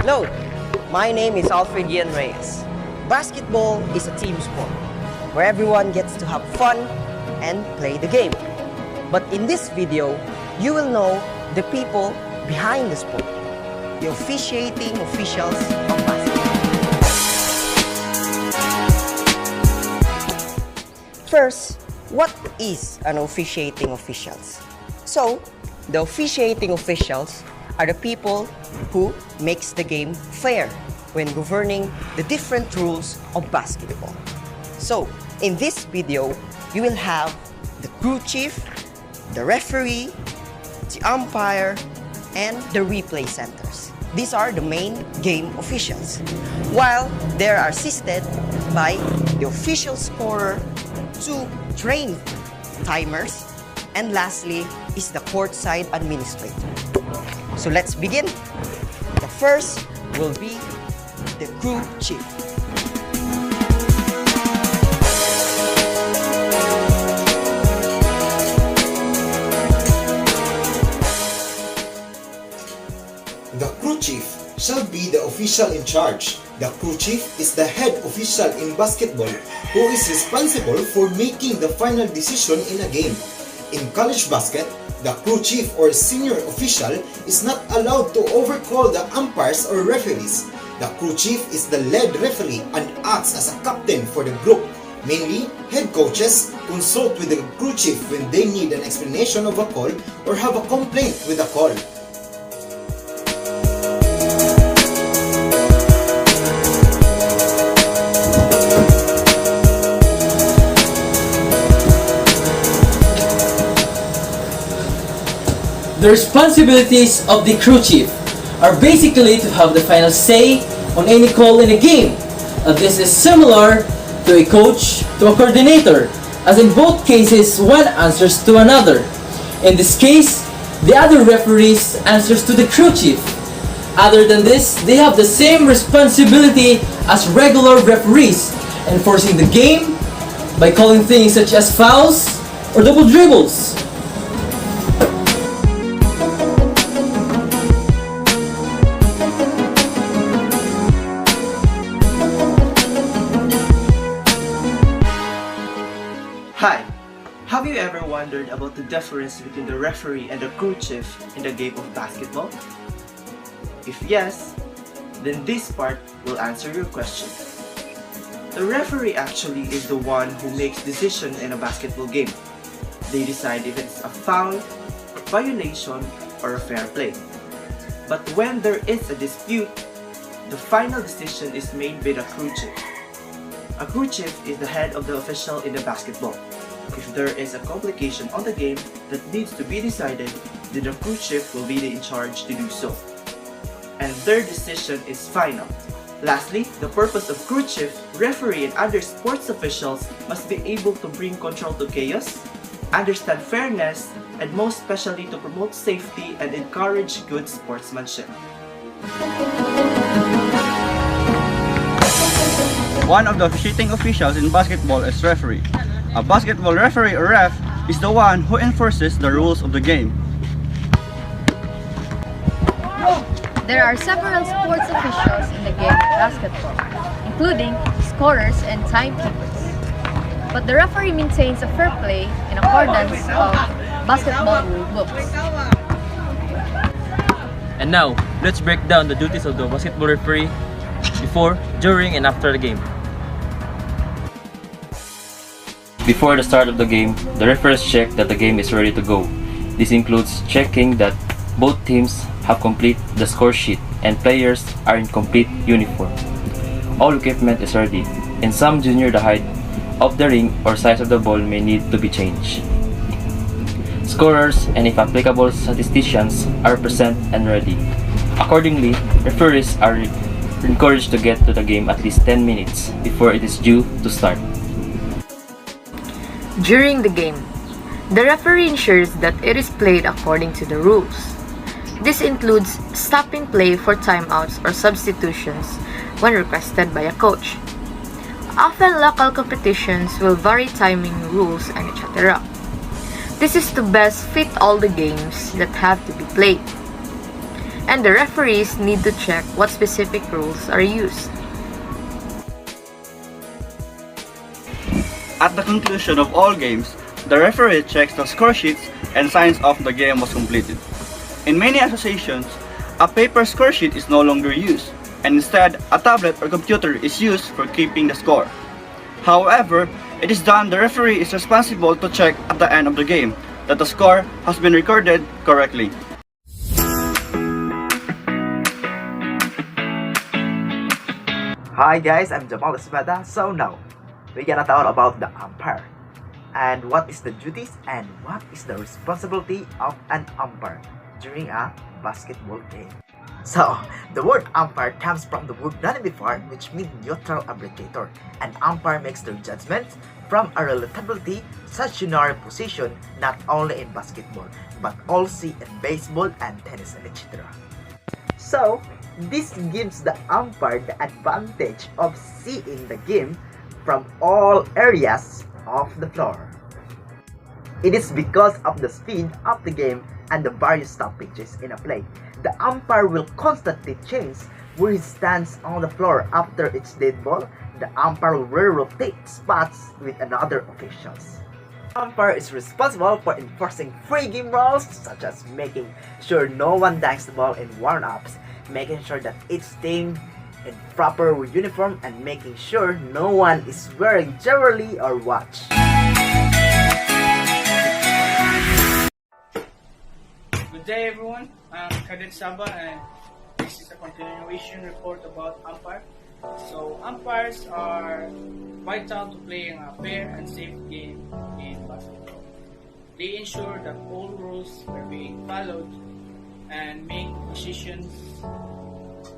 Hello, my name is Alfredian Reyes. Basketball is a team sport where everyone gets to have fun and play the game. But in this video, you will know the people behind the sport, the officiating officials of basketball. First, what is an officiating officials? So, the officiating officials are the people who makes the game fair when governing the different rules of basketball. So, in this video, you will have the crew chief, the referee, the umpire, and the replay centers. These are the main game officials, while they are assisted by the official scorer, two trained timers, and lastly is the courtside administrator. So let's begin. The first will be the crew chief. The crew chief shall be the official in charge. The crew chief is the head official in basketball who is responsible for making the final decision in a game. In college basket, the crew chief or senior official is not allowed to overcall the umpires or referees. The crew chief is the lead referee and acts as a captain for the group. Mainly, head coaches consult with the crew chief when they need an explanation of a call or have a complaint with a call. The responsibilities of the crew chief are basically to have the final say on any call in a game. This is similar to a coach to a coordinator, as in both cases one answers to another. In this case, the other referees answers to the crew chief. Other than this, they have the same responsibility as regular referees, enforcing the game by calling things such as fouls or double dribbles. Hi! Have you ever wondered about the difference between the referee and the crew chief in the game of basketball? If yes, then this part will answer your question. The referee actually is the one who makes decisions in a basketball game. They decide if it's a foul, violation, or a fair play. But when there is a dispute, the final decision is made by the crew chief. A crew chief is the head of the official in the basketball. If there is a complication on the game that needs to be decided, then the crew chief will be in charge to do so. And their decision is final. Lastly, the purpose of crew chief, referee, and other sports officials must be able to bring control to chaos, understand fairness, and most especially to promote safety and encourage good sportsmanship. One of the officiating officials in basketball is referee. A basketball referee or ref is the one who enforces the rules of the game. There are several sports officials in the game of basketball, including scorers and timekeepers. But the referee maintains a fair play in accordance of basketball rule books. And now, let's break down the duties of the basketball referee before, during, and after the game. Before the start of the game, the referees check that the game is ready to go. This includes checking that both teams have complete the score sheet and players are in complete uniform. All equipment is ready, and some junior the height of the ring or size of the ball may need to be changed. Scorers and if applicable statisticians are present and ready. Accordingly, referees are encouraged to get to the game at least 10 minutes before it is due to start. During the game, the referee ensures that it is played according to the rules. This includes stopping play for timeouts or substitutions when requested by a coach. Often local competitions will vary timing rules and etc. This is to best fit all the games that have to be played. and the referees need to check what specific rules are used. At the conclusion of all games, the referee checks the score sheets and signs off the game was completed. In many associations, a paper score sheet is no longer used, and instead, a tablet or computer is used for keeping the score. However, it is done the referee is responsible to check at the end of the game that the score has been recorded correctly. Hi guys, I'm Jamal Espada. So now, we're gonna talk about the umpire. And what is the duties and what is the responsibility of an umpire during a basketball game. So, the word umpire comes from the word done before, which means neutral arbitrator. An umpire makes their judgments from a relatively stationary position not only in basketball, but also in baseball and tennis and etc. So, this gives the umpire the advantage of seeing the game from all areas of the floor. It is because of the speed of the game and the various stoppages in a play. The umpire will constantly change where he stands on the floor after each dead ball. The umpire will rotate spots with another officials. The umpire is responsible for enforcing free game rules such as making sure no one dunks the ball in warm-ups, making sure that each team in proper uniform, and making sure no one is wearing jewelry or watch. Good day everyone, I'm Cadet Saba and this is a continuation report about umpire. So umpires are vital to playing a fair and safe game in basketball. They ensure that all rules are being followed and make decisions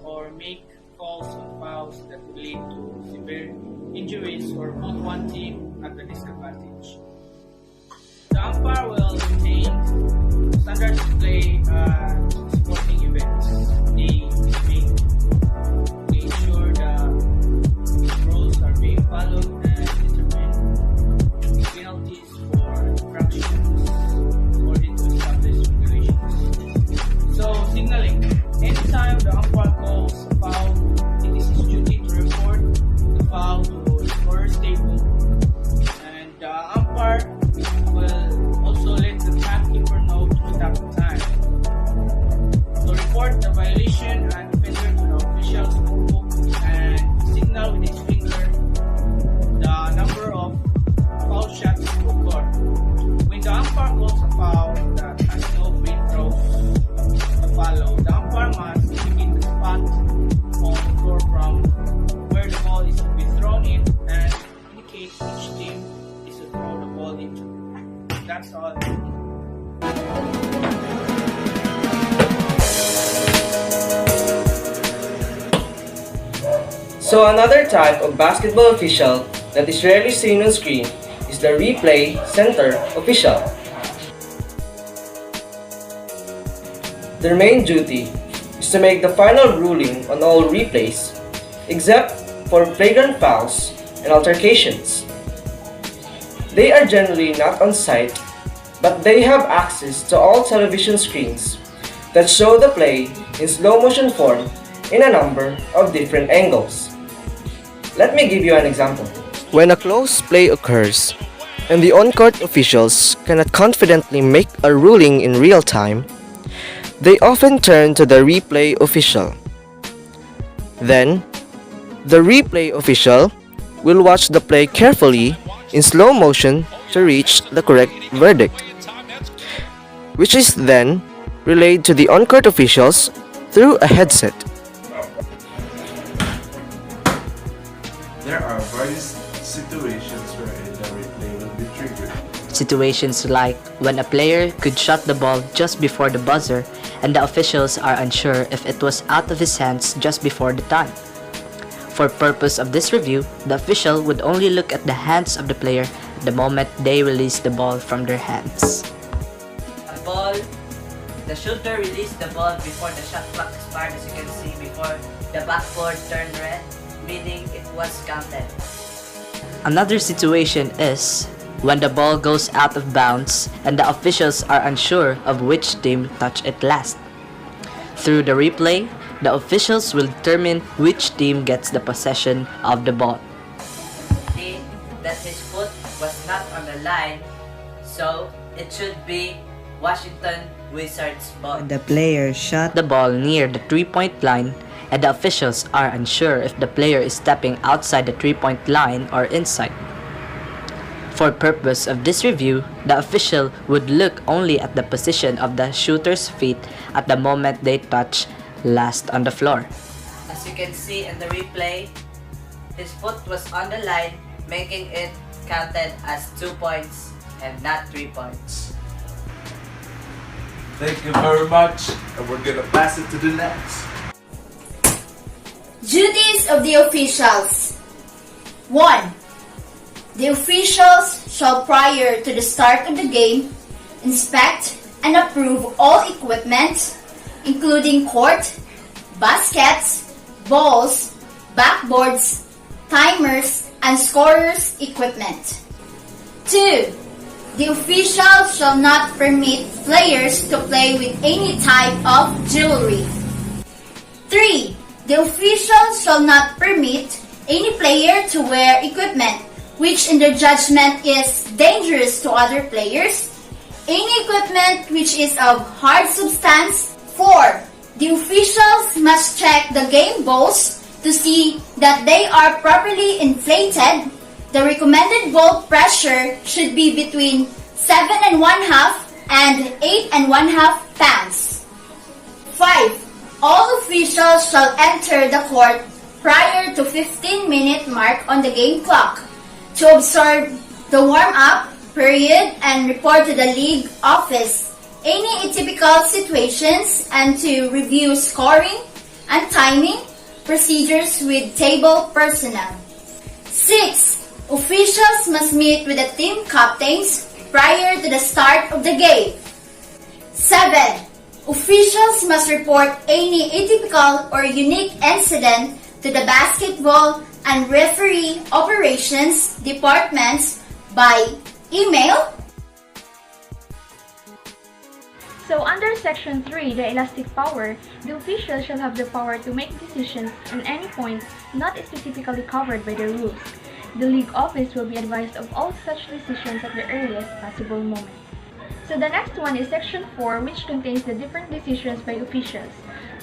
or make calls on fouls that will lead to severe injuries or put one team at a disadvantage. The umpire will maintain standards to play sporting events. They ensure the rules are being followed and determine penalties for infractions according to established regulations. So, signaling. Anytime the umpire calls a foul, it is his duty to report the foul to the scorer's table. And the umpire will also let the timekeeper know to stop the time. To report the violation and offender to the official scorebook and signal with his finger the number of foul shots to occur. When the umpire calls a foul that has no free throws to follow, the umpire must indicate the spot on the floor from where the ball is to be thrown in and indicate which team is to throw the ball into. That's all. So another type of basketball official that is rarely seen on screen is the replay center official. Their main duty is to make the final ruling on all replays, except for flagrant fouls and altercations. They are generally not on site, but they have access to all television screens that show the play in slow motion form in a number of different angles. Let me give you an example. When a close play occurs and the on-court officials cannot confidently make a ruling in real time, they often turn to the replay official. Then, the replay official will watch the play carefully in slow motion to reach the correct verdict, which is then relayed to the on-court officials through a headset. There are various situations wherein the replay will be triggered. Situations like when a player could shot the ball just before the buzzer and the officials are unsure if it was out of his hands just before the time. For purpose of this review, the official would only look at the hands of the player the moment they release the ball from their hands. The shooter released the ball before the shot clock expired, as you can see, before the backboard turned red, meaning it was counted. Another situation is when the ball goes out of bounds and the officials are unsure of which team touched it last. Through the replay, the officials will determine which team gets the possession of the ball. See that his foot was not on the line, so it should be Washington Wizards ball. The player shot The ball near the 3-point line, and the officials are unsure if the player is stepping outside the 3-point line or inside. For purpose of this review, the official would look only at the position of the shooter's feet at the moment they touch last on the floor. As you can see in the replay, his foot was on the line, making it counted as 2 points and not 3 points. Thank you very much, and we're gonna pass it to the next. Duties of the officials. 1. The officials shall, prior to the start of the game, inspect and approve all equipment, including court, baskets, balls, backboards, timers, and scorers' equipment. 2. The officials shall not permit players to play with any type of jewelry. 3. The officials shall not permit any player to wear equipment which in their judgment is dangerous to other players, any equipment which is of hard substance. 4. The officials must check the game balls to see that they are properly inflated. The recommended ball pressure should be between 7 1/2 and 8 1/2 pounds. 5. All officials shall enter the court prior to 15-minute mark on the game clock to observe the warm-up period and report to the league office any atypical situations and to review scoring and timing procedures with table personnel. 6. Officials must meet with the team captains prior to the start of the game. 7. Officials must report any atypical or unique incident to the basketball and referee operations departments by email. So under Section 3, the elastic power, the official shall have the power to make decisions on any points not specifically covered by the rules. The league office will be advised of all such decisions at the earliest possible moment. So the next one is Section 4, which contains the different decisions by officials.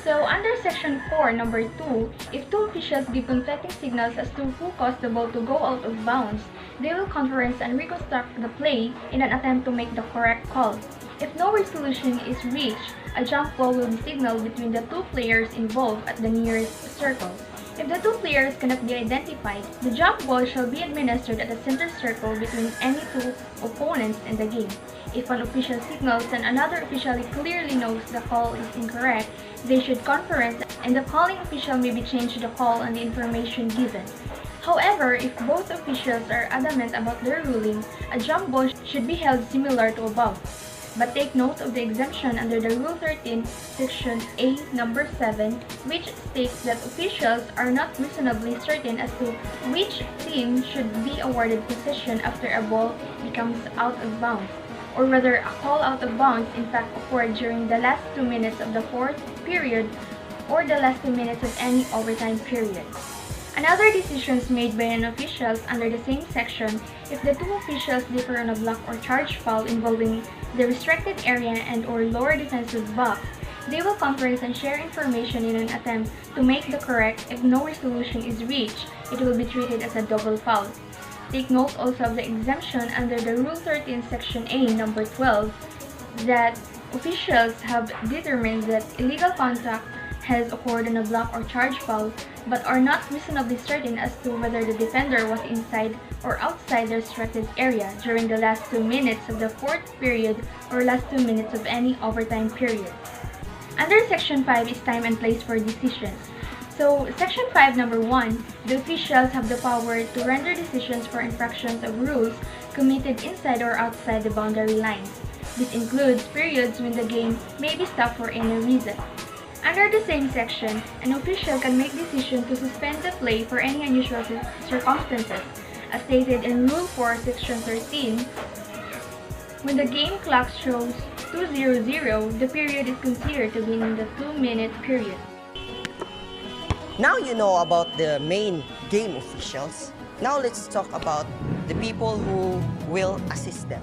So under Section 4, number 2, if two officials give conflicting signals as to who caused the ball to go out of bounds, they will conference and reconstruct the play in an attempt to make the correct call. If no resolution is reached, a jump ball will be signaled between the two players involved at the nearest circle. If the two players cannot be identified, the jump ball shall be administered at the center circle between any two opponents in the game. If one official signals and another official clearly knows the call is incorrect, they should conference and the calling official may be changed to the call on the information given. However, if both officials are adamant about their ruling, a jump ball should be held similar to above. But take note of the exemption under the Rule 13, Section A, number 7, which states that officials are not reasonably certain as to which team should be awarded possession after a ball becomes out of bounds, or whether a call out of bounds in fact occurred during the last 2 minutes of the fourth period or the last 2 minutes of any overtime period. Another decisions made by an officials under the same section, if the two officials differ on a block or charge foul involving the restricted area and or lower defensive box, they will conference and share information in an attempt to make the correct. If no resolution is reached, it will be treated as a double foul. Take note also of the exemption under the Rule 13 Section A, number 12, that officials have determined that illegal contact has occurred on a block or charge foul, but are not reasonably certain as to whether the defender was inside or outside the restricted area during the last 2 minutes of the fourth period or last 2 minutes of any overtime period. Under Section 5 is time and place for decisions. So, Section 5, number 1, the officials have the power to render decisions for infractions of rules committed inside or outside the boundary lines. This includes periods when the game may be stopped for any reason. Under the same section, an official can make decision to suspend the play for any unusual circumstances, as stated in Rule 4, Section 13. When the game clock shows 2-0-0, the period is considered to be in the 2-minute period. Now you know about the main game officials. Now let's talk about the people who will assist them.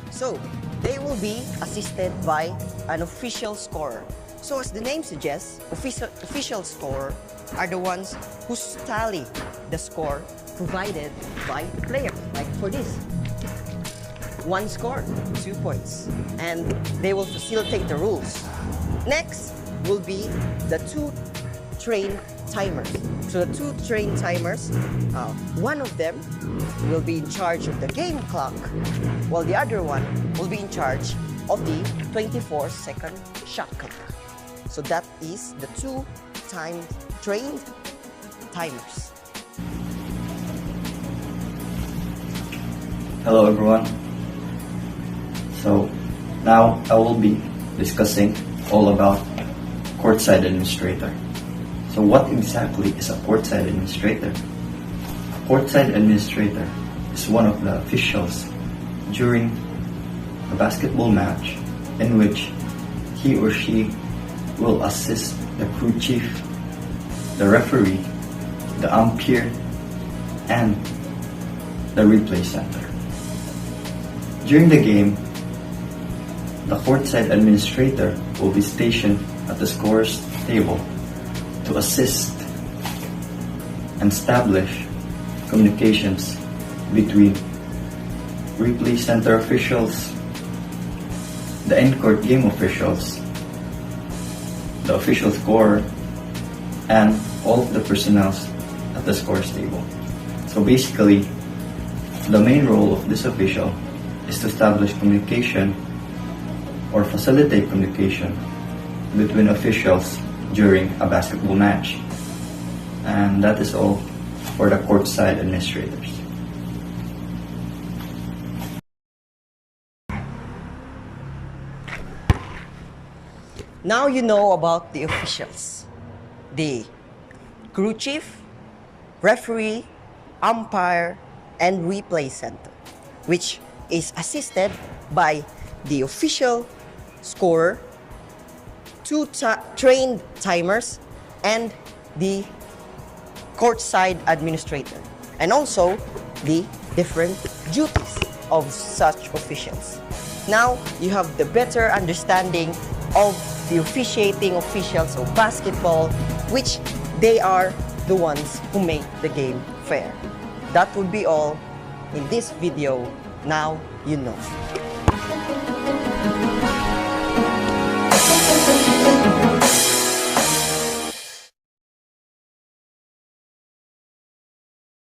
So, they will be assisted by an official scorer. So as the name suggests, official scorer are the ones who tally the score provided by the player. Like for this, 1 score, 2 points. And they will facilitate the rules. Next will be the 2 train timers. So the 2 train timers, one of them will be in charge of the game clock, while the other one will be in charge of the 24-second shot clock. So that is the 2 trained timers. Hello everyone. So now I will be discussing all about courtside administrator. So what exactly is a courtside administrator? A courtside administrator is one of the officials during a basketball match in which he or she will assist the crew chief, the referee, the umpire, and the replay center. During the game, the courtside administrator will be stationed at the scorer's table to assist and establish communications between replay center officials, the in-court game officials, the official scorer, and all of the personnel at the scorer's table. So basically, the main role of this official is to establish communication or facilitate communication between officials during a basketball match. And that is all for the courtside administrators. Now you know about the officials. The crew chief, referee, umpire, and replay center, which is assisted by the official scorer, 2 trained timers, and the courtside administrator, and also the different duties of such officials. Now you have the better understanding of the officiating officials of basketball, which they are the ones who make the game fair. That would be all in this video. Now you know.